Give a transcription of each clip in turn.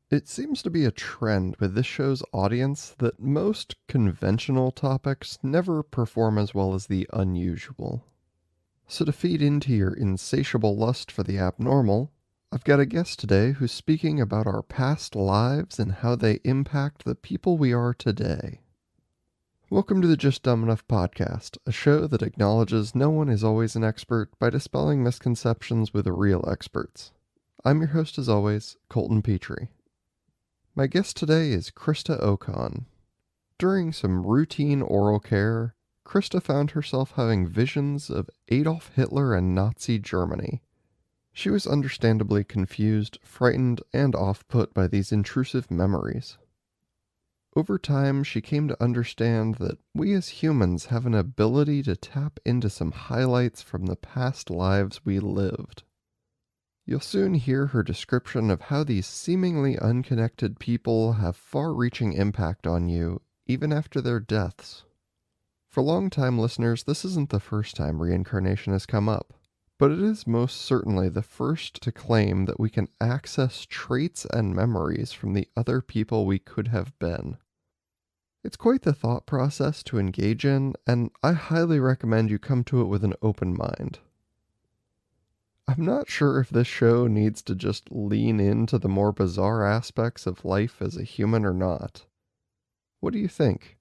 It seems to be a trend with this show's audience that most conventional topics never perform as well as the unusual. So, to feed into your insatiable lust for the abnormal, I've got a guest today who's speaking about our past lives and how they impact the people we are today. Welcome to the Just Dumb Enough podcast, a show that acknowledges no one is always an expert by dispelling misconceptions with real experts. I'm your host, as always, Colton Petrie. My guest today is Christa Okon. During some routine oral care, Christa found herself having visions of Adolf Hitler and Nazi Germany. She was understandably confused, frightened, and off-put by these intrusive memories. Over time, she came to understand that we as humans have an ability to tap into some highlights from the past lives we lived. You'll soon hear her description of how these seemingly unconnected people have far-reaching impact on you, even after their deaths. For long-time listeners, this isn't the first time reincarnation has come up, but it is most certainly the first to claim that we can access traits and memories from the other people we could have been. It's quite the thought process to engage in, and I highly recommend you come to it with an open mind. I'm not sure if this show needs to just lean into the more bizarre aspects of life as a human or not. What do you think?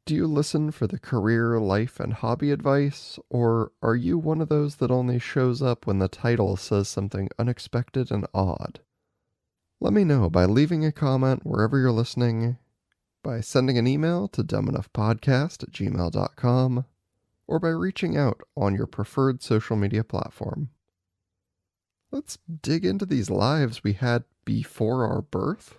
Do you listen for the career, life, and hobby advice, or are you one of those that only shows up when the title says something unexpected and odd? Let me know by leaving a comment wherever you're listening, by sending an email to dumbenoughpodcast@gmail.com, or by reaching out on your preferred social media platform. Let's dig into these lives we had before our birth.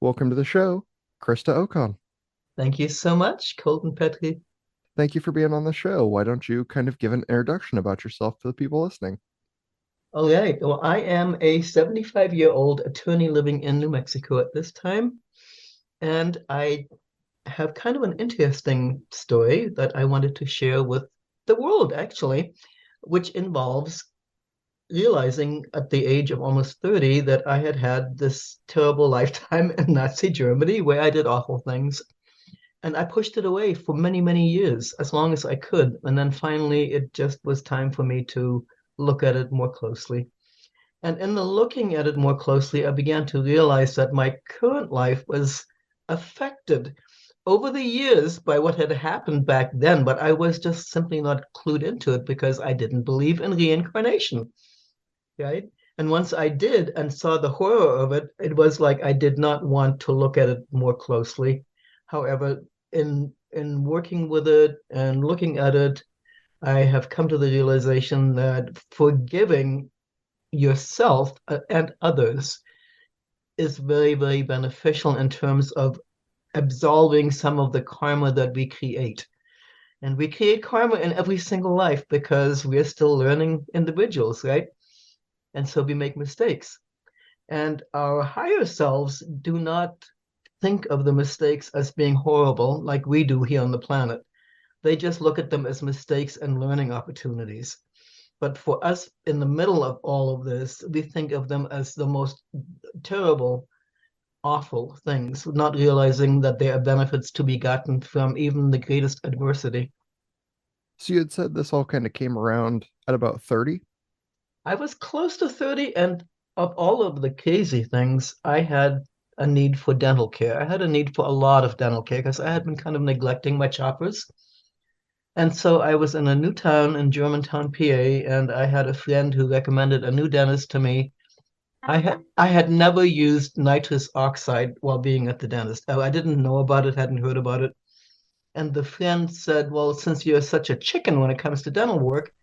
Welcome to the show, Christa Okon. Thank you so much, Colton Petrie. Thank you for being on the show. Why don't you kind of give an introduction about yourself to the people listening? All right. Well, I am a 75-year-old attorney living in New Mexico at this time. And I have kind of an interesting story that I wanted to share with the world, actually, which involves realizing at the age of almost 30 that I had had this terrible lifetime in Nazi Germany where I did awful things. And I pushed it away for many, many years, as long as I could. And then finally, it just was time for me to look at it more closely. And in the looking at it more closely, I began to realize that my current life was affected over the years by what had happened back then, but I was just simply not clued into it because I didn't believe in reincarnation, right? And once I did and saw the horror of it, it was like I did not want to look at it more closely. However, in working with it and looking at it, I have come to the realization that forgiving yourself and others is very, very beneficial in terms of absolving some of the karma that we create. And we create karma in every single life because we're still learning individuals, right? And so we make mistakes. And our higher selves do not think of the mistakes as being horrible like we do here on the planet. They just look at them as mistakes and learning opportunities. But for us in the middle of all of this, we think of them as the most terrible, awful things, not realizing that there are benefits to be gotten from even the greatest adversity. So you had said this all kind of came around at about 30? I was close to 30, and of all of the crazy things, I had a need for dental care. I had a need for a lot of dental care because I had been kind of neglecting my choppers. And so I was in a new town in Germantown, PA, and I had a friend who recommended a new dentist to me. I had never used nitrous oxide while being at the dentist. I didn't know about it, hadn't heard about it. And the friend said, "Well, since you're such a chicken when it comes to dental work,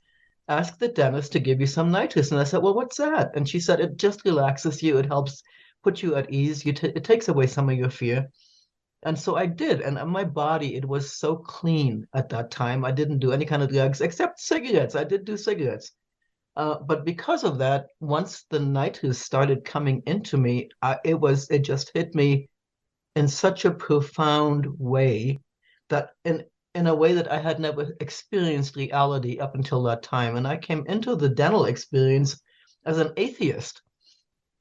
ask the dentist to give you some nitrous." And I said, "Well, what's that?" And she said, "It just relaxes you. It helps put you at ease. It takes away some of your fear." And so I did. And my body, it was so clean at that time. I didn't do any kind of drugs except cigarettes. I did do cigarettes. But because of that, once the nights started coming into me, it just hit me in such a profound way that in a way that I had never experienced reality up until that time. And I came into the dental experience as an atheist.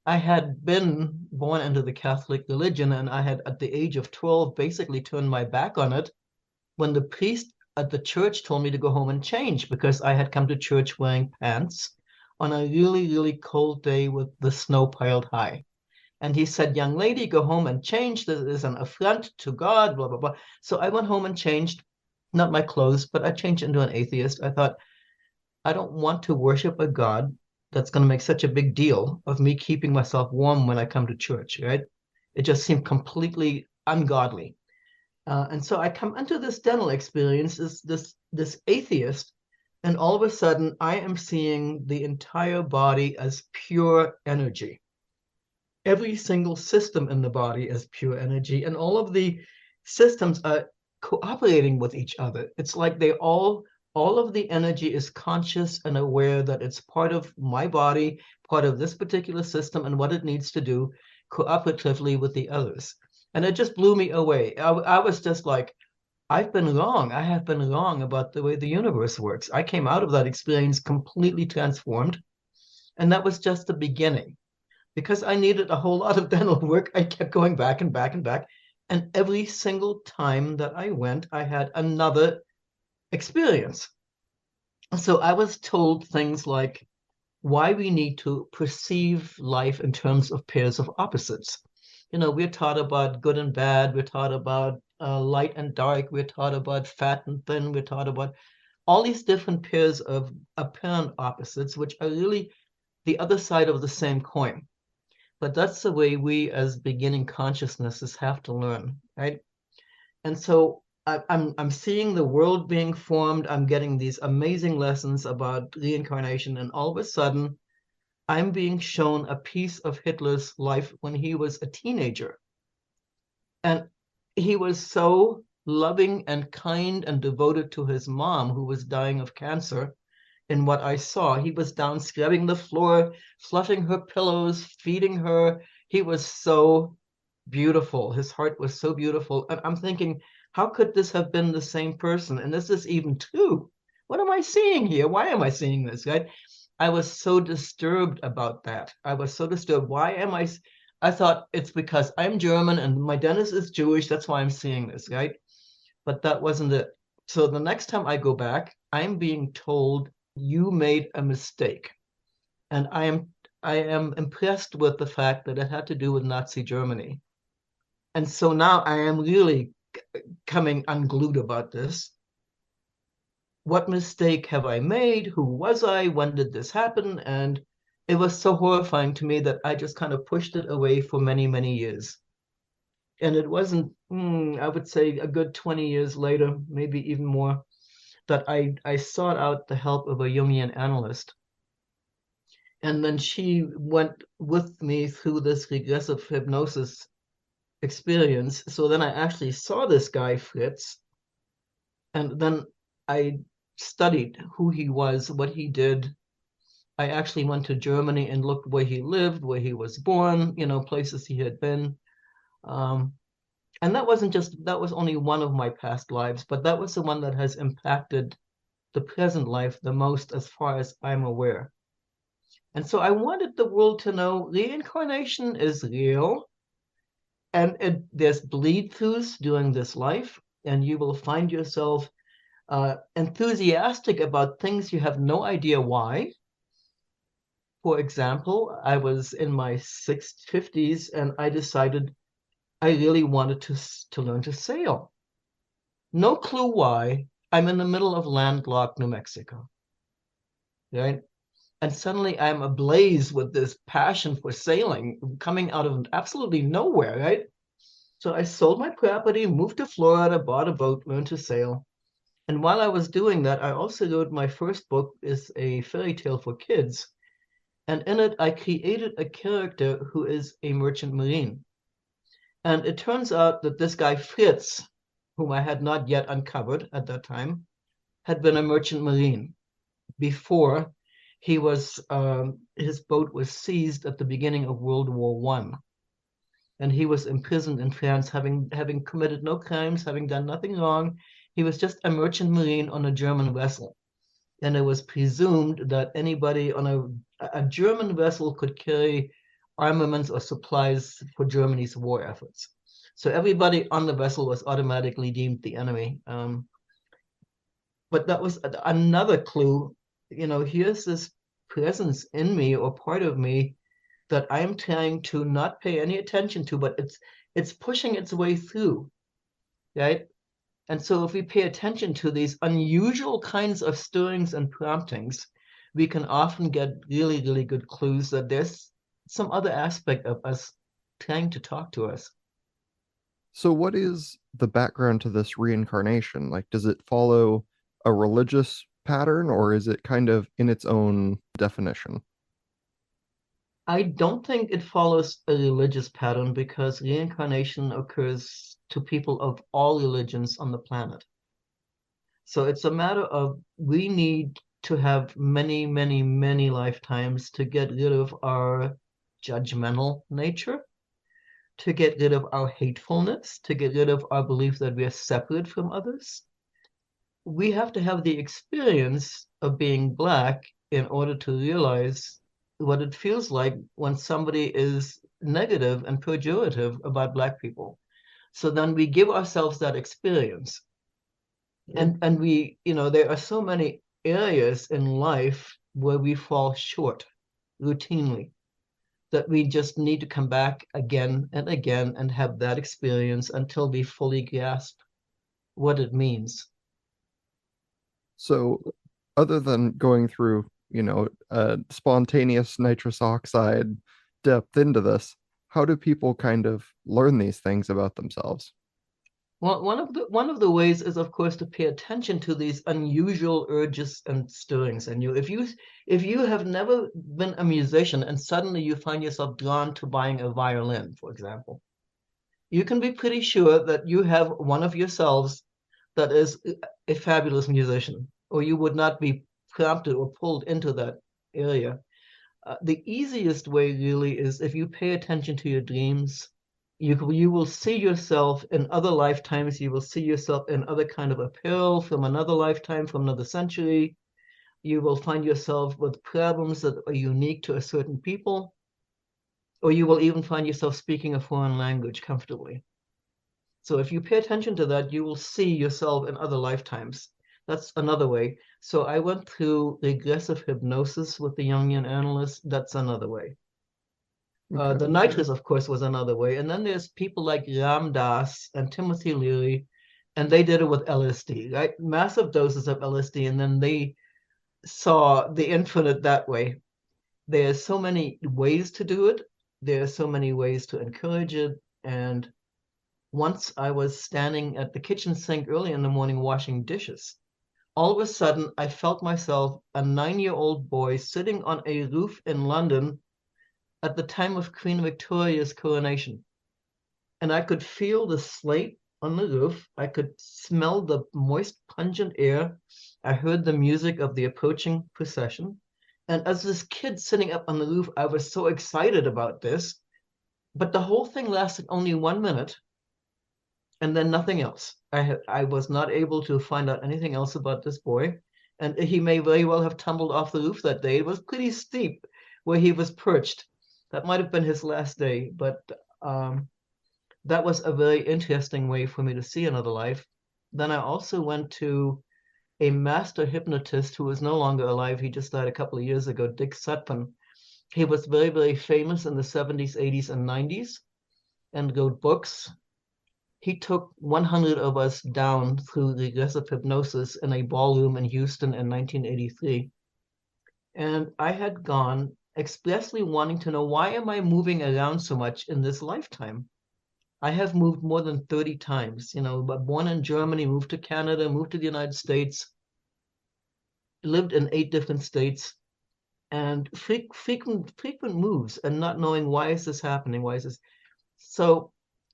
I had been born into the Catholic religion, and I had, at the age of 12, basically turned my back on it when the priest at the church told me to go home and change because I had come to church wearing pants on a really, really cold day with the snow piled high. And he said, "Young lady, go home and change. This is an affront to God, blah, blah, blah." So I went home and changed, not my clothes, but I changed into an atheist. I thought, I don't want to worship a God that's going to make such a big deal of me keeping myself warm when I come to church, right? It just seemed completely ungodly. And so I come into this dental experience as this atheist, and all of a sudden I am seeing the entire body as pure energy. Every single system in the body is pure energy, and all of the systems are cooperating with each other. It's like all of the energy is conscious and aware that it's part of my body, part of this particular system, and what it needs to do cooperatively with the others. And it just blew me away. I was just like, I've been wrong. I have been wrong about the way the universe works. I came out of that experience completely transformed. And that was just the beginning. Because I needed a whole lot of dental work, I kept going back and back and back. And every single time that I went, I had another experience. So I was told things like why we need to perceive life in terms of pairs of opposites. We're taught about good and bad, we're taught about light and dark, we're taught about fat and thin, we're taught about all these different pairs of apparent opposites, which are really the other side of the same coin. But that's the way we as beginning consciousnesses have to learn, right? And so I'm seeing the world being formed. I'm getting these amazing lessons about reincarnation, and all of a sudden, I'm being shown a piece of Hitler's life when he was a teenager. And he was so loving and kind and devoted to his mom, who was dying of cancer. In what I saw, he was down scrubbing the floor, fluffing her pillows, feeding her. He was so beautiful. His heart was so beautiful. And I'm thinking, how could this have been the same person? And is this even true? What am I seeing here? Why am I seeing this, right? I was so disturbed about that. I was so disturbed. Why am I thought it's because I'm German and my dentist is Jewish. That's why I'm seeing this, right? But that wasn't it. So the next time I go back, I'm being told you made a mistake. And I am impressed with the fact that it had to do with Nazi Germany. And so now I am really coming unglued about this. What mistake have I made? Who was I? When did this happen? And it was so horrifying to me that I just kind of pushed it away for many, many years. And it wasn't, I would say, a good 20 years later, maybe even more, that I sought out the help of a Jungian analyst. And then she went with me through this regressive hypnosis experience. So then I actually saw this guy, Fritz, and then I studied who he was, what he did. I actually went to Germany and looked where he lived, where he was born, places he had been. And that was only one of my past lives, but that was the one that has impacted the present life the most as far as I'm aware. And so I wanted the world to know reincarnation is real, and there's bleed-throughs during this life, and you will find yourself enthusiastic about things you have no idea why. For example, I was in my 50s and I decided I really wanted to learn to sail. No clue why. I'm in the middle of landlocked New Mexico, right? And suddenly I'm ablaze with this passion for sailing coming out of absolutely nowhere, right? So I sold my property, moved to Florida, bought a boat, learned to sail. And while I was doing that, I also wrote my first book, is a fairy tale for kids. And in it, I created a character who is a merchant marine. And it turns out that this guy, Fritz, whom I had not yet uncovered at that time, had been a merchant marine before his boat was seized at the beginning of World War One, and he was imprisoned in France, having committed no crimes, having done nothing wrong. He was just a merchant marine on a German vessel, and it was presumed that anybody on a German vessel could carry armaments or supplies for Germany's war efforts. So everybody on the vessel was automatically deemed the enemy. But that was another clue. Here's this presence in me or part of me that I'm trying to not pay any attention to, but it's pushing its way through, right? And so if we pay attention to these unusual kinds of stirrings and promptings, we can often get really, really good clues that there's some other aspect of us trying to talk to us. So, what is the background to this reincarnation? Like, does it follow a religious pattern or is it kind of in its own definition? I don't think it follows a religious pattern because reincarnation occurs to people of all religions on the planet. So it's a matter of we need to have many, many, many lifetimes to get rid of our judgmental nature, to get rid of our hatefulness, to get rid of our belief that we are separate from others. We have to have the experience of being Black in order to realize what it feels like when somebody is negative and pejorative about Black people. So then we give ourselves that experience. And we, there are so many areas in life where we fall short routinely that we just need to come back again and again and have that experience until we fully grasp what it means. So, other than going through, a spontaneous nitrous oxide depth into this, how do people kind of learn these things about themselves? Well, one of the ways is, of course, to pay attention to these unusual urges and stirrings in you. If you have never been a musician and suddenly you find yourself drawn to buying a violin, for example, you can be pretty sure that you have one of yourselves that is a fabulous musician, or you would not be prompted or pulled into that area. The easiest way really is if you pay attention to your dreams. You will see yourself in other lifetimes. You will see yourself in other kind of apparel from another lifetime, from another century. You will find yourself with problems that are unique to a certain people, or you will even find yourself speaking a foreign language comfortably. So if you pay attention to that, you will see yourself in other lifetimes. That's another way. So I went through regressive hypnosis with the Jungian analyst. That's another way. Okay. The nitrous, of course, was another way. And then there's people like Ram Dass and Timothy Leary, and they did it with LSD, right? Massive doses of LSD, and then they saw the infinite that way. There's so many ways to do it. There's so many ways to encourage it. And once I was standing at the kitchen sink early in the morning washing dishes. All of a sudden, I felt myself a 9-year-old boy sitting on a roof in London at the time of Queen Victoria's coronation. And I could feel the slate on the roof. I could smell the moist, pungent air. I heard the music of the approaching procession. And as this kid sitting up on the roof, I was so excited about this. But the whole thing lasted only 1 minute and then nothing else. I was not able to find out anything else about this boy. And he may very well have tumbled off the roof that day. It was pretty steep where he was perched. That might have been his last day, but that was a very interesting way for me to see another life. Then I also went to a master hypnotist who is no longer alive. He just died a couple of years ago, Dick Sutphen. He was very, very famous in the 70s, 80s, and 90s and wrote books. He took 100 of us down through regressive hypnosis in a ballroom in Houston in 1983. And I had gone expressly wanting to know, why am I moving around so much in this lifetime? I have moved more than 30 times, but born in Germany, moved to Canada, moved to the United States, lived in 8 different states, and frequent moves, and not knowing, why is this happening? Why is this? So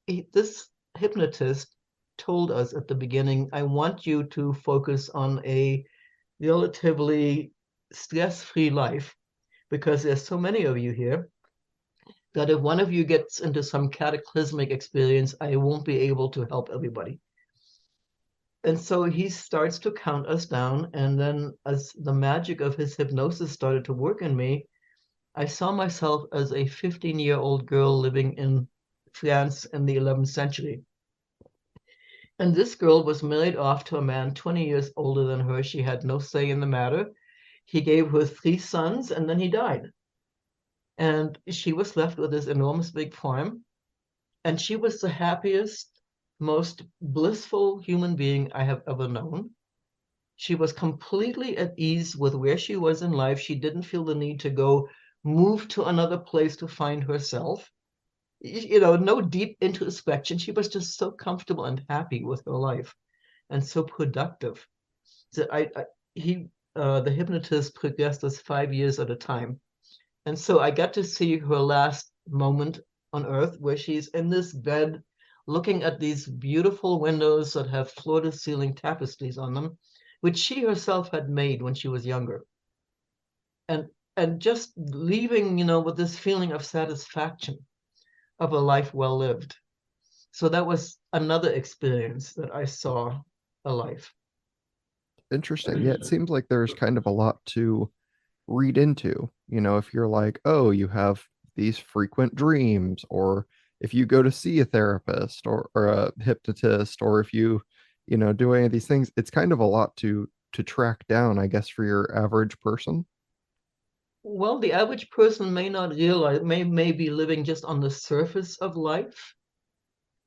this hypnotist told us at the beginning, I want you to focus on a relatively stress-free life, because there's so many of you here, that if one of you gets into some cataclysmic experience, I won't be able to help everybody. And so he starts to count us down. And then as the magic of his hypnosis started to work in me, I saw myself as a 15-year-old girl living in France in the 11th century. And this girl was married off to a man 20 years older than her. She had no say in the matter. He gave her 3 sons and then he died. And she was left with this enormous big farm. And she was the happiest, most blissful human being I have ever known. She was completely at ease with where she was in life. She didn't feel the need to go move to another place to find herself. No deep introspection. She was just so comfortable and happy with her life and so productive. So the hypnotist progressed us 5 years at a time. And so I got to see her last moment on earth, where she's in this bed looking at these beautiful windows that have floor to ceiling tapestries on them, which she herself had made when she was younger. And just leaving, with this feeling of satisfaction of a life well lived. So that was another experience that I saw a life. Interesting. Yeah, it seems like there's kind of a lot to read into. If you're like, oh, you have these frequent dreams, or if you go to see a therapist or a hypnotist, or if you do any of these things, it's kind of a lot to track down, I guess, for your average person. Well, the average person may not realize, may be living just on the surface of life.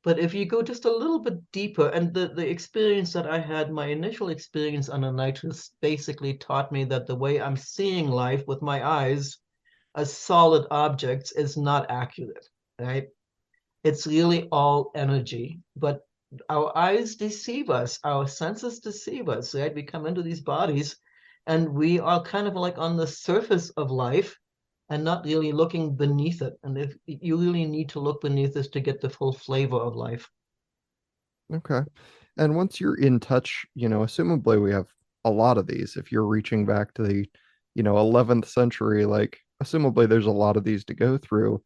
But if you go just a little bit deeper, and the experience that I had, my initial experience on a nitrous basically taught me that the way I'm seeing life with my eyes as solid objects is not accurate, right? It's really all energy. But our eyes deceive us, our senses deceive us, right? We come into these bodies and we are kind of like on the surface of life and not really looking beneath it. And if you really need to look beneath this to get the full flavor of life. Okay. And once you're in touch, assumably we have a lot of these. If you're reaching back to the 11th century, like, assumably there's a lot of these to go through.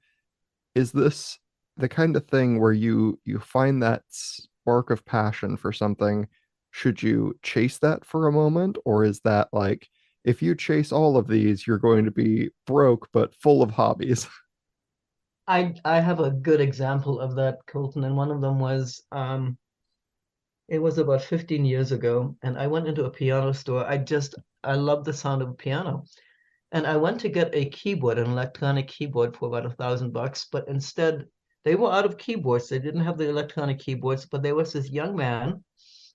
Is this the kind of thing where you find that spark of passion for something? Should you chase that for a moment, or is that like, if you chase all of these, you're going to be broke but full of hobbies? I have a good example of that, Colton, and one of them was it was about 15 years ago, and I went into a piano store. I love the sound of a piano. And I went to get a keyboard, an electronic keyboard for about $1,000, but instead they were out of keyboards. They didn't have the electronic keyboards, but there was this young man,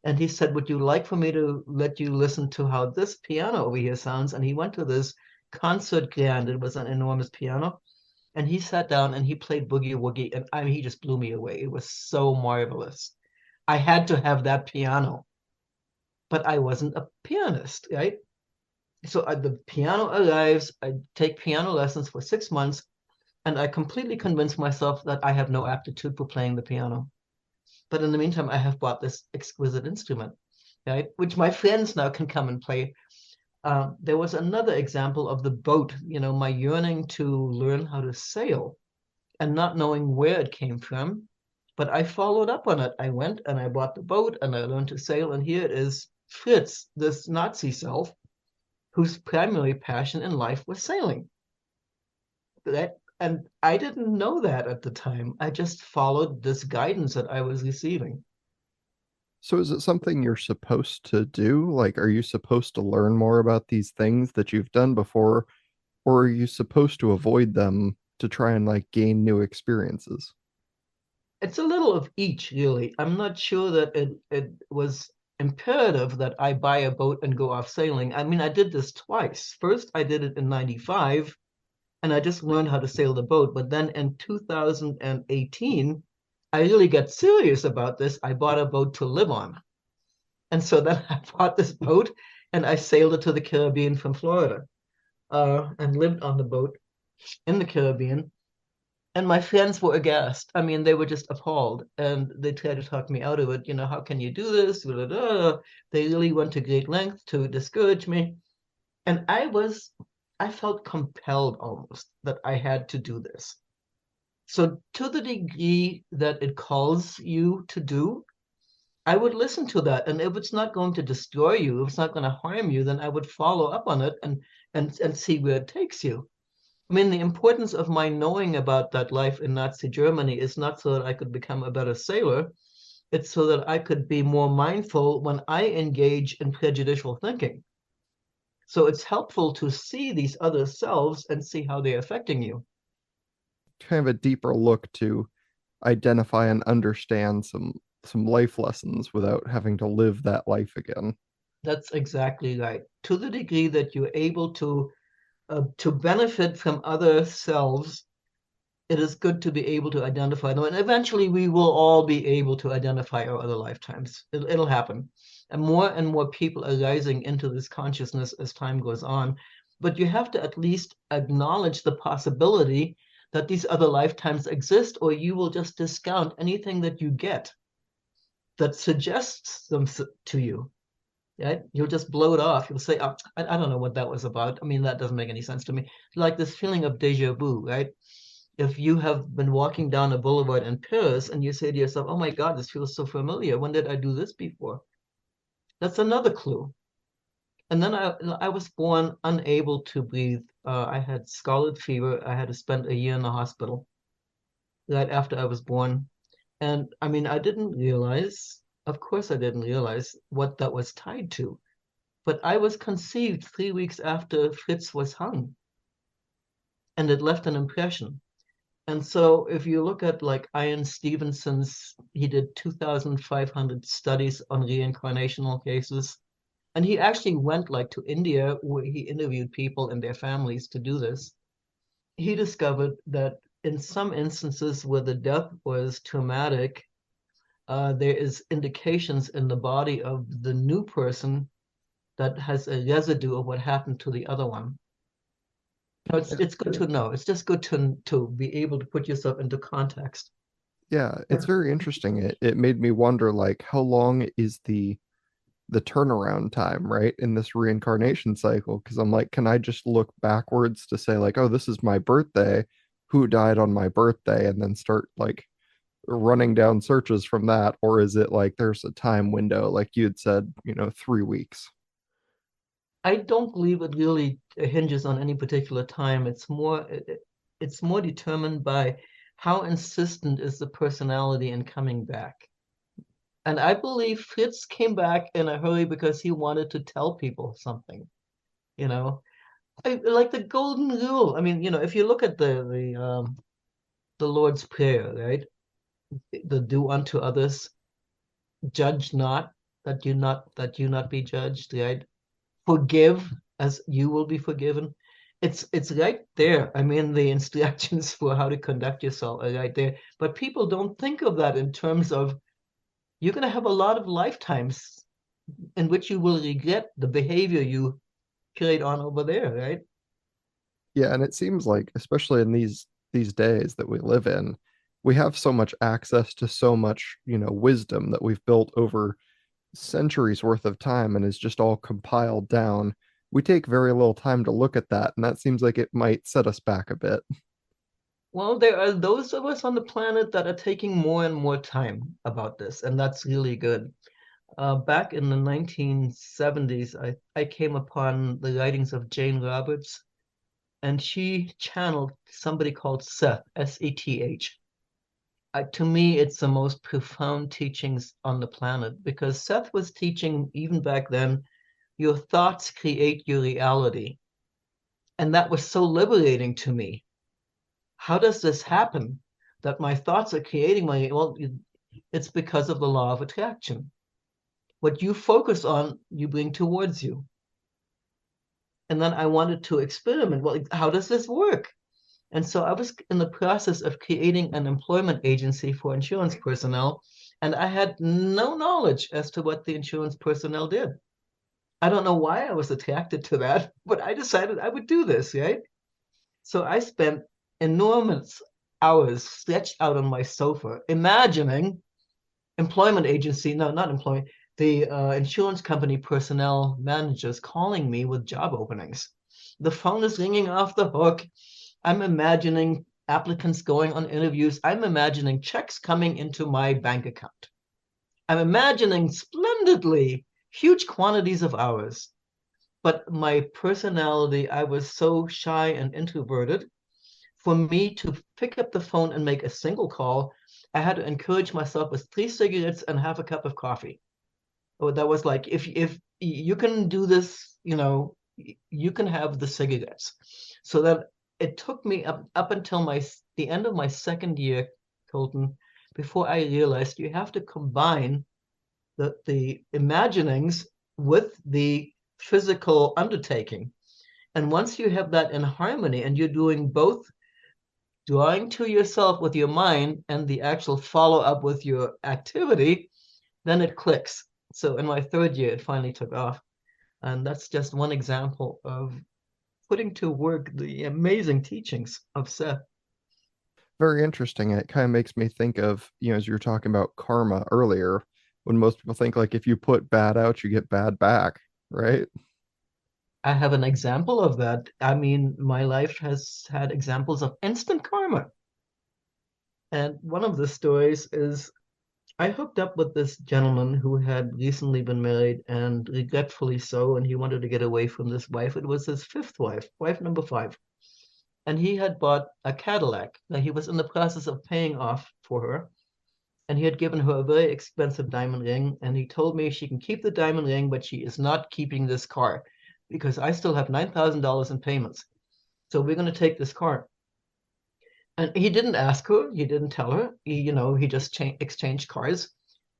and he said, "Would you like for me to let you listen to how this piano over here sounds?" And he went to this concert grand. It was an enormous piano. And he sat down and he played Boogie Woogie. And I mean, he just blew me away. It was so marvelous. I had to have that piano, but I wasn't a pianist, right? So the piano arrives. I take piano lessons for 6 months, and I completely convince myself that I have no aptitude for playing the piano. But in the meantime, I have bought this exquisite instrument, right, which my friends now can come and play. There was another example of the boat, my yearning to learn how to sail and not knowing where it came from. But I followed up on it. I went and I bought the boat and I learned to sail. And here it is, Fritz, this Nazi self, whose primary passion in life was sailing. And I didn't know that at the time. I just followed this guidance that I was receiving. So is it something you're supposed to do? Like, are you supposed to learn more about these things that you've done before, or are you supposed to avoid them to try and like gain new experiences? It's a little of each, really. I'm not sure that it was imperative that I buy a boat and go off sailing. I mean, I did this twice. First, I did it in 95, and I just learned how to sail the boat. But then in 2018, I really got serious about this. I bought a boat to live on. And so then I bought this boat and I sailed it to the Caribbean from Florida, and lived on the boat in the Caribbean. And my friends were aghast. I mean, they were just appalled. And they tried to talk me out of it. How can you do this? Blah, blah, blah. They really went to great length to discourage me. And I felt compelled almost that I had to do this. So to the degree that it calls you to do, I would listen to that. And if it's not going to destroy you, if it's not going to harm you, then I would follow up on it and see where it takes you. I mean, the importance of my knowing about that life in Nazi Germany is not so that I could become a better sailor. It's so that I could be more mindful when I engage in prejudicial thinking. So it's helpful to see these other selves and see how they're affecting you. Kind of a deeper look to identify and understand some life lessons without having to live that life again. That's exactly right. To the degree that you're able to benefit from other selves, it is good to be able to identify them. And eventually we will all be able to identify our other lifetimes. It'll happen. And more people are rising into this consciousness as time goes on. But you have to at least acknowledge the possibility that these other lifetimes exist, or you will just discount anything that you get that suggests them to you. Right? You'll just blow it off. You'll say, oh, I don't know what that was about. I mean, that doesn't make any sense to me. Like this feeling of deja vu, right? If you have been walking down a boulevard in Paris and you say to yourself, oh my God, this feels so familiar. When did I do this before? That's another clue. And then I was born unable to breathe. I had scarlet fever. I had to spend a year in the hospital right after I was born. And I mean, I didn't realize, of course, I didn't realize what that was tied to. But I was conceived 3 weeks after Fritz was hung, and it left an impression. And so if you look at like Ian Stevenson's, he did 2,500 studies on reincarnational cases. And he actually went like to India where he interviewed people and their families to do this. He discovered that in some instances where the death was traumatic, there is indications in the body of the new person that has a residue of what happened to the other one. So it's good to know. It's just good to be able to put yourself into context. Yeah, it's very interesting. It made me wonder like how long is the turnaround time, right, in this reincarnation cycle? Because I'm like, can I just look backwards to say like, oh, this is my birthday, who died on my birthday, and then start like running down searches from that? Or is it like there's a time window, like you had said, 3 weeks? I don't believe it really hinges on any particular time. It's more determined by how insistent is the personality in coming back. And I believe Fritz came back in a hurry because he wanted to tell people something, you know. Like the golden rule. I mean, if you look at the Lord's Prayer, right? The do unto others, judge not, that you not be judged, right? Forgive as you will be forgiven. It's right there. I mean, the instructions for how to conduct yourself are right there. But people don't think of that in terms of you're going to have a lot of lifetimes in which you will regret the behavior you carried on over there, right? Yeah, and it seems like, especially in these days that we live in, we have so much access to so much, wisdom that we've built over centuries worth of time and is just all compiled down. We take very little time to look at that, and that seems like it might set us back a bit. Well, there are those of us on the planet that are taking more and more time about this, and that's really good. Back in the 1970s, I came upon the writings of Jane Roberts, and she channeled somebody called Seth, S-E-T-H. To me, it's the most profound teachings on the planet because Seth was teaching even back then, your thoughts create your reality. And that was so liberating to me. How does this happen that my thoughts are creating my, well, it's because of the law of attraction. What you focus on, you bring towards you. And then I wanted to experiment. Well, how does this work? And so I was in the process of creating an employment agency for insurance personnel, and I had no knowledge as to what the insurance personnel did. I don't know why I was attracted to that, but I decided I would do this, right? So I spent enormous hours stretched out on my sofa, imagining employment agency, no, not employment, the insurance company personnel managers calling me with job openings. The phone is ringing off the hook. I'm imagining applicants going on interviews. I'm imagining checks coming into my bank account. I'm imagining splendidly huge quantities of hours. But my personality, I was so shy and introverted. For me to pick up the phone and make a single call, I had to encourage myself with 3 cigarettes and half a cup of coffee. Oh, that was like, if you can do this, you can have the cigarettes. So that it took me up until the end of my second year, Colton, before I realized you have to combine the imaginings with the physical undertaking. And once you have that in harmony and you're doing both, drawing to yourself with your mind and the actual follow up with your activity, then it clicks. So in my third year, it finally took off. And that's just one example of putting to work the amazing teachings of Seth. Very interesting. And it kind of makes me think of, as you were talking about karma earlier, when most people think like if you put bad out, you get bad back, right? I have an example of that. I mean, my life has had examples of instant karma. And one of the stories is I hooked up with this gentleman who had recently been married and regretfully so, and he wanted to get away from this wife. It was his fifth wife, wife number five. And he had bought a Cadillac that he was in the process of paying off for her. And he had given her a very expensive diamond ring. And he told me she can keep the diamond ring, but she is not keeping this car because I still have $9,000 in payments. So we're going to take this car. And he didn't ask her, he didn't tell her, he just exchanged cars.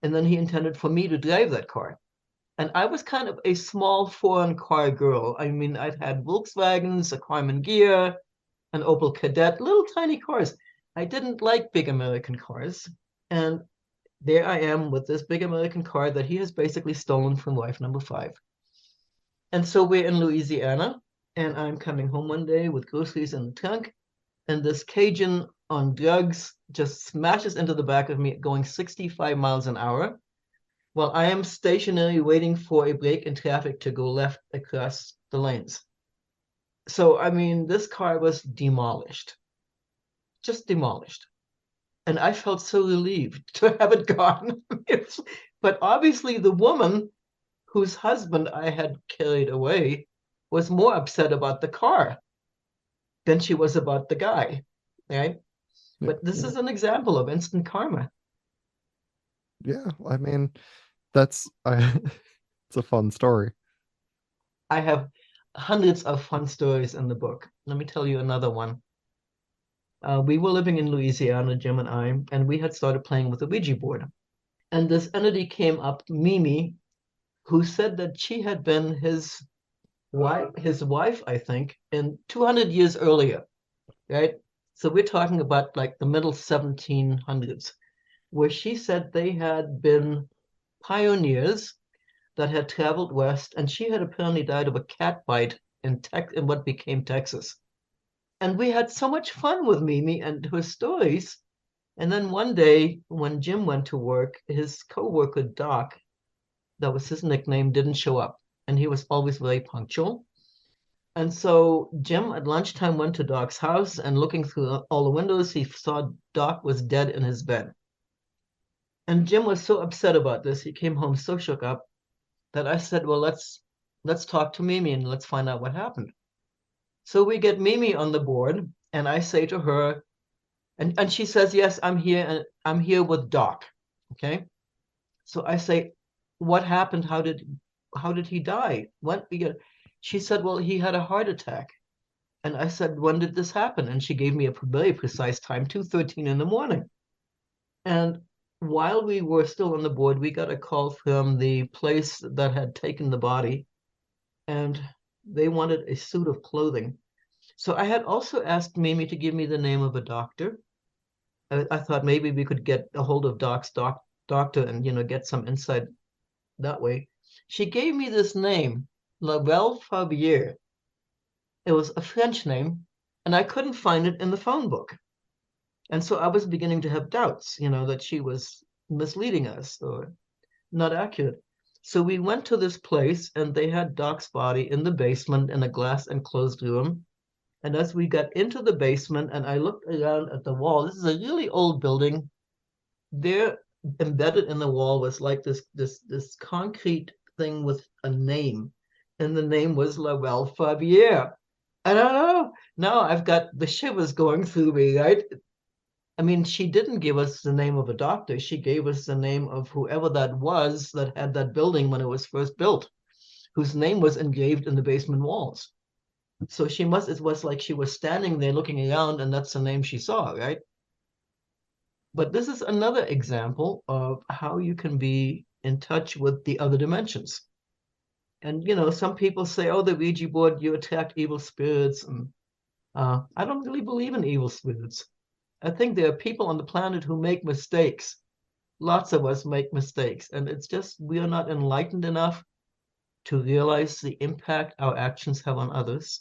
And then he intended for me to drive that car. And I was kind of a small foreign car girl. I mean, I've had Volkswagens, a Karmann Ghia, an Opel Kadett, little tiny cars. I didn't like big American cars. And there I am with this big American car that he has basically stolen from wife number five. And so we're in Louisiana, and I'm coming home one day with groceries in the trunk, and this Cajun on drugs just smashes into the back of me going 65 miles an hour while I am stationary waiting for a break in traffic to go left across the lanes. So, I mean, this car was demolished, just demolished. And I felt so relieved to have it gone. But obviously, the woman whose husband I had carried away was more upset about the car than she was about the guy, right? But this is an example of instant karma. Yeah, I mean, that's I it's a fun story. I have hundreds of fun stories in the book. Let me tell you another one. We were living in Louisiana, Jim and we had started playing with the Ouija board. And this entity came up, Mimi, who said that she had been his wife, I think, in 200 years earlier, right? So we're talking about like the middle 1700s, where she said they had been pioneers that had traveled west, and she had apparently died of a cat bite in what became Texas. And we had so much fun with Mimi and her stories. And then one day, when Jim went to work, his coworker Doc, that was his nickname, didn't show up, and he was always very punctual. And so Jim at lunchtime went to Doc's house, and looking through all the windows, he saw Doc was dead in his bed. And Jim was so upset about this, he came home so shook up that I said, well, let's talk to Mimi and let's find out what happened. So we get Mimi on the board, and I say to her, and she says, yes, I'm here, and I'm here with Doc. Okay. So I say, what happened? How did he die? What? She said, well, he had a heart attack. And I said, when did this happen? And she gave me a very precise time, 2:13 in the morning. And while we were still on the board, we got a call from the place that had taken the body, and they wanted a suit of clothing. So I had also asked Mimi to give me the name of a doctor. I thought maybe we could get a hold of Doc's doctor and get some insight that way. She gave me this name, Labelle Fabier. It was a French name, and I couldn't find it in the phone book. And so I was beginning to have doubts, that she was misleading us or not accurate. So we went to this place and they had Doc's body in the basement in a glass enclosed room. And as we got into the basement and I looked around at the wall, this is a really old building. There, embedded in the wall, was like this concrete thing with a name. And the name was La Fabier. And I don't know. Now I've got the shivers going through me, right? I mean, she didn't give us the name of a doctor. She gave us the name of whoever that was that had that building when it was first built, whose name was engraved in the basement walls. So she must, it was like she was standing there looking around, and that's the name she saw, right? But this is another example of how you can be in touch with the other dimensions. And, some people say, oh, the Ouija board, you attract evil spirits. And I don't really believe in evil spirits. I think there are people on the planet who make mistakes. Lots of us make mistakes. And it's just we are not enlightened enough to realize the impact our actions have on others.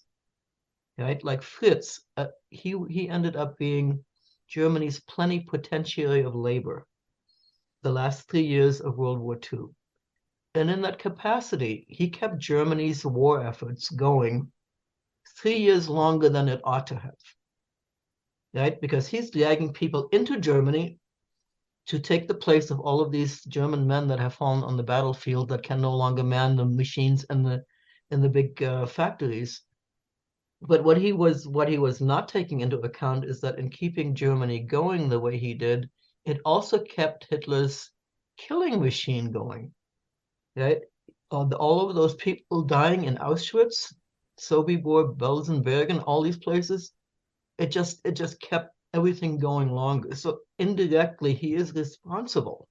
Right? Like Fritz, he ended up being Germany's plenipotentiary of labor the last 3 years of World War II. And in that capacity, he kept Germany's war efforts going 3 years longer than it ought to have. Right? Because he's dragging people into Germany to take the place of all of these German men that have fallen on the battlefield that can no longer man the machines in the big factories. But what he was not taking into account is that in keeping Germany going the way he did, it also kept Hitler's killing machine going. Right? All of those people dying in Auschwitz, Sobibor, Belsenberg, all these places, it just kept everything going longer. So indirectly, he is responsible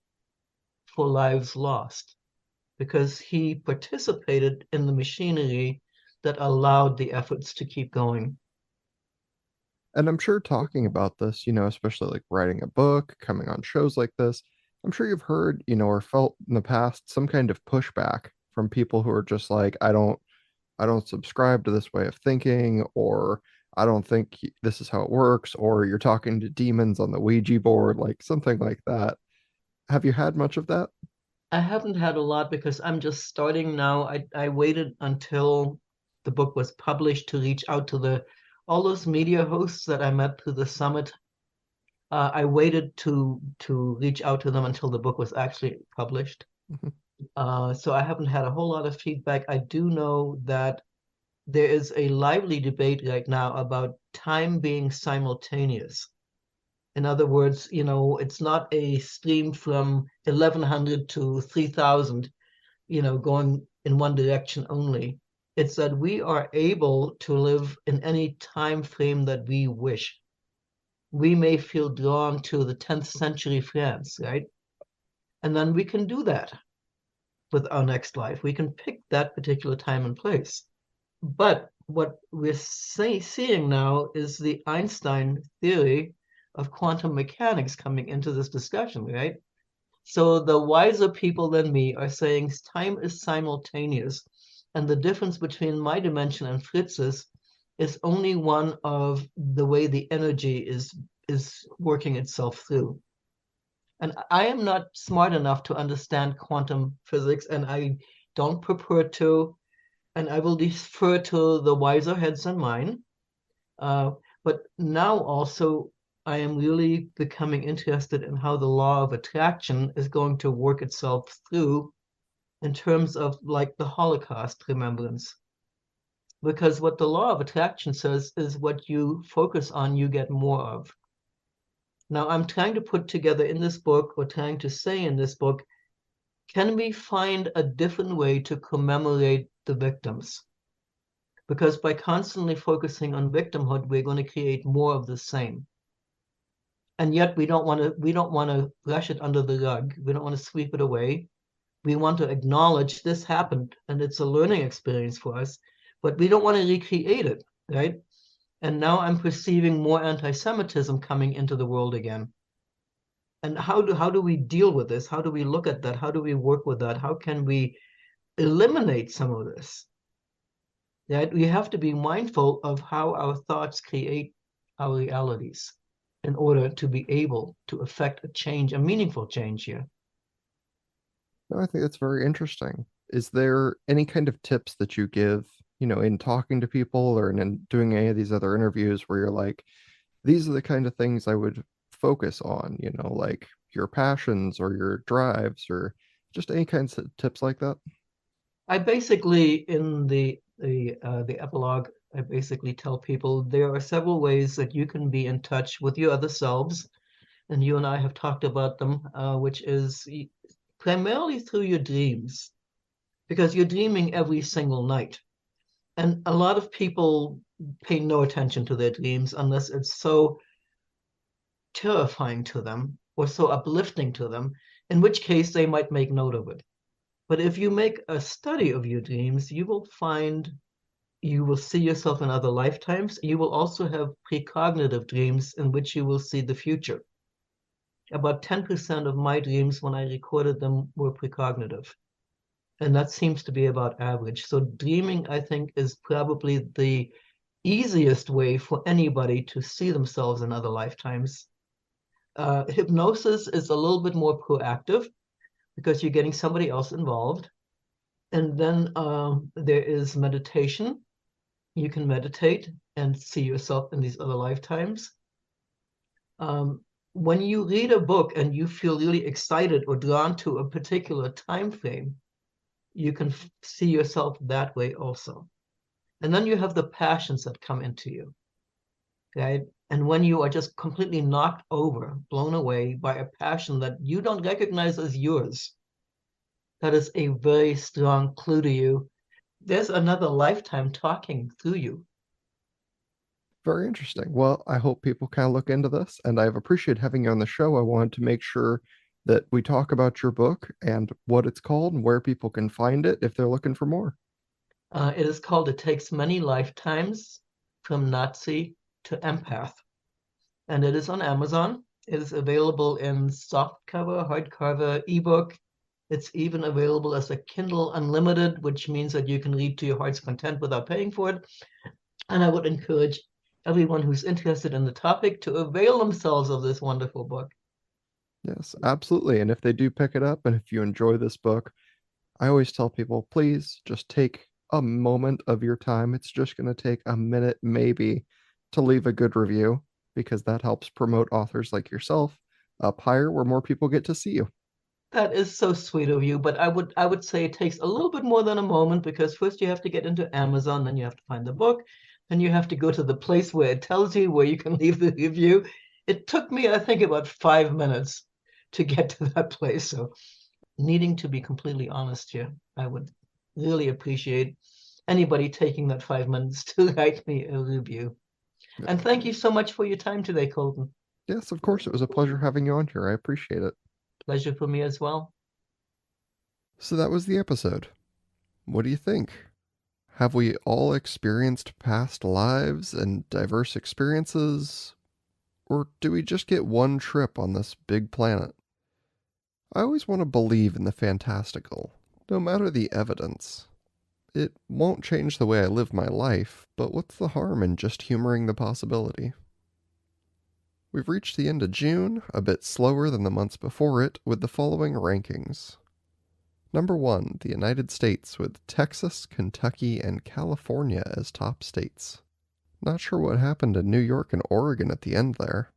for lives lost because he participated in the machinery that allowed the efforts to keep going. And I'm sure talking about this, especially like writing a book, coming on shows like this, I'm sure you've heard, or felt in the past some kind of pushback from people who are just like, I don't subscribe to this way of thinking, or I don't think this is how it works, or you're talking to demons on the Ouija board, like something like that. Have you had much of that? I haven't had a lot because I'm just starting now. I waited until the book was published to reach out to all those media hosts that I met through the summit. I waited to reach out to them until the book was actually published. Mhm. So I haven't had a whole lot of feedback. I do know that there is a lively debate right now about time being simultaneous. In other words, it's not a stream from 1100 to 3000, going in one direction only. It's that we are able to live in any time frame that we wish. We may feel drawn to the 10th century France, right? And then we can do that with our next life. We can pick that particular time and place. But what we're seeing now is the Einstein theory of quantum mechanics coming into this discussion, right? So the wiser people than me are saying time is simultaneous, and the difference between my dimension and Fritz's is only one of the way the energy is working itself through. And I am not smart enough to understand quantum physics, and I don't purport to, and I will defer to the wiser heads than mine. But now also, I am really becoming interested in how the law of attraction is going to work itself through in terms of like the Holocaust remembrance. Because what the law of attraction says is what you focus on, you get more of. Now, I'm trying to put together in this book, or trying to say in this book, can we find a different way to commemorate the victims? Because by constantly focusing on victimhood, we're going to create more of the same. And yet we don't want to brush it under the rug. We don't want to sweep it away. We want to acknowledge this happened and it's a learning experience for us, but we don't want to recreate it, right? And now I'm perceiving more anti-Semitism coming into the world again. And how do we deal with this? How do we look at that? How do we work with that? How can we eliminate some of this? Right? We have to be mindful of how our thoughts create our realities in order to be able to affect a change, a meaningful change here. No, I think that's very interesting. Is there any kind of tips that you give, in talking to people or in doing any of these other interviews where you're like, these are the kind of things I would focus on, like your passions or your drives or just any kinds of tips like that? I basically, in the epilogue, I basically tell people there are several ways that you can be in touch with your other selves, and you and I have talked about them, which is primarily through your dreams, because you're dreaming every single night. And a lot of people pay no attention to their dreams unless it's so terrifying to them or so uplifting to them, in which case they might make note of it. But if you make a study of your dreams, you will see yourself in other lifetimes. You will also have precognitive dreams in which you will see the future. About 10% of my dreams when I recorded them were precognitive. And that seems to be about average. So dreaming, I think, is probably the easiest way for anybody to see themselves in other lifetimes. Hypnosis is a little bit more proactive because you're getting somebody else involved. And then there is meditation. You can meditate and see yourself in these other lifetimes. When you read a book and you feel really excited or drawn to a particular time frame, you can see yourself that way also. And then you have the passions that come into you, right? And when you are just completely knocked over, blown away by a passion that you don't recognize as yours, that is a very strong clue to you. There's another lifetime talking through you. Very interesting. Well, I hope people kind of look into this, and I've appreciated having you on the show. I wanted to make sure that we talk about your book and what it's called and where people can find it if they're looking for more. It is called It Takes Many Lifetimes from Nazi to Empath. And it is on Amazon. It is available in softcover, hardcover, ebook. It's even available as a Kindle Unlimited, which means that you can read to your heart's content without paying for it. And I would encourage everyone who's interested in the topic to avail themselves of this wonderful book. Yes, absolutely. And if they do pick it up and if you enjoy this book, I always tell people, please just take a moment of your time. It's just going to take a minute, maybe, to leave a good review because that helps promote authors like yourself up higher where more people get to see you. That is so sweet of you, but I would say it takes a little bit more than a moment because first you have to get into Amazon, then you have to find the book, then you have to go to the place where it tells you where you can leave the review. It took me, I think, about 5 minutes to get to that place. So, needing to be completely honest here, I would really appreciate anybody taking that 5 minutes to write me a review. And thank you so much for your time today, Colton. Yes, of course. It was a pleasure having you on here. I appreciate it. Pleasure for me as well. So that was the episode. What do you think? Have we all experienced past lives and diverse experiences? Or do we just get one trip on this big planet? I always want to believe in the fantastical, no matter the evidence. It won't change the way I live my life, but what's the harm in just humoring the possibility? We've reached the end of June, a bit slower than the months before it, with the following rankings. Number 1, the United States, with Texas, Kentucky, and California as top states. Not sure what happened to New York and Oregon at the end there.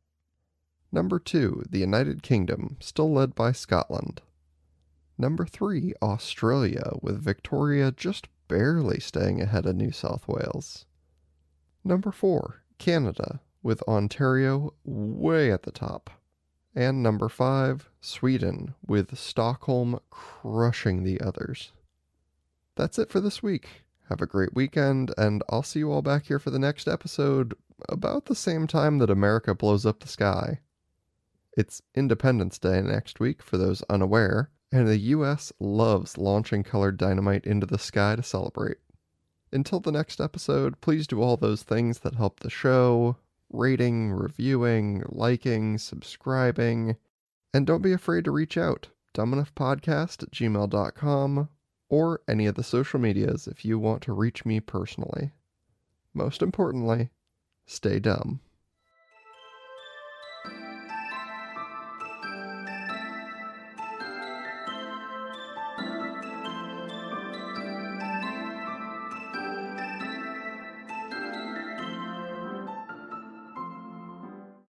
Number 2, the United Kingdom, still led by Scotland. Number 3, Australia, with Victoria just barely staying ahead of New South Wales. Number 4, Canada, with Ontario way at the top. And number 5, Sweden, with Stockholm crushing the others. That's it for this week. Have a great weekend, and I'll see you all back here for the next episode about the same time that America blows up the sky. It's Independence Day next week for those unaware, and the US loves launching colored dynamite into the sky to celebrate. Until the next episode, please do all those things that help the show: rating, reviewing, liking, subscribing, and don't be afraid to reach out, dumbenoughpodcast@gmail.com, or any of the social medias if you want to reach me personally. Most importantly, stay dumb.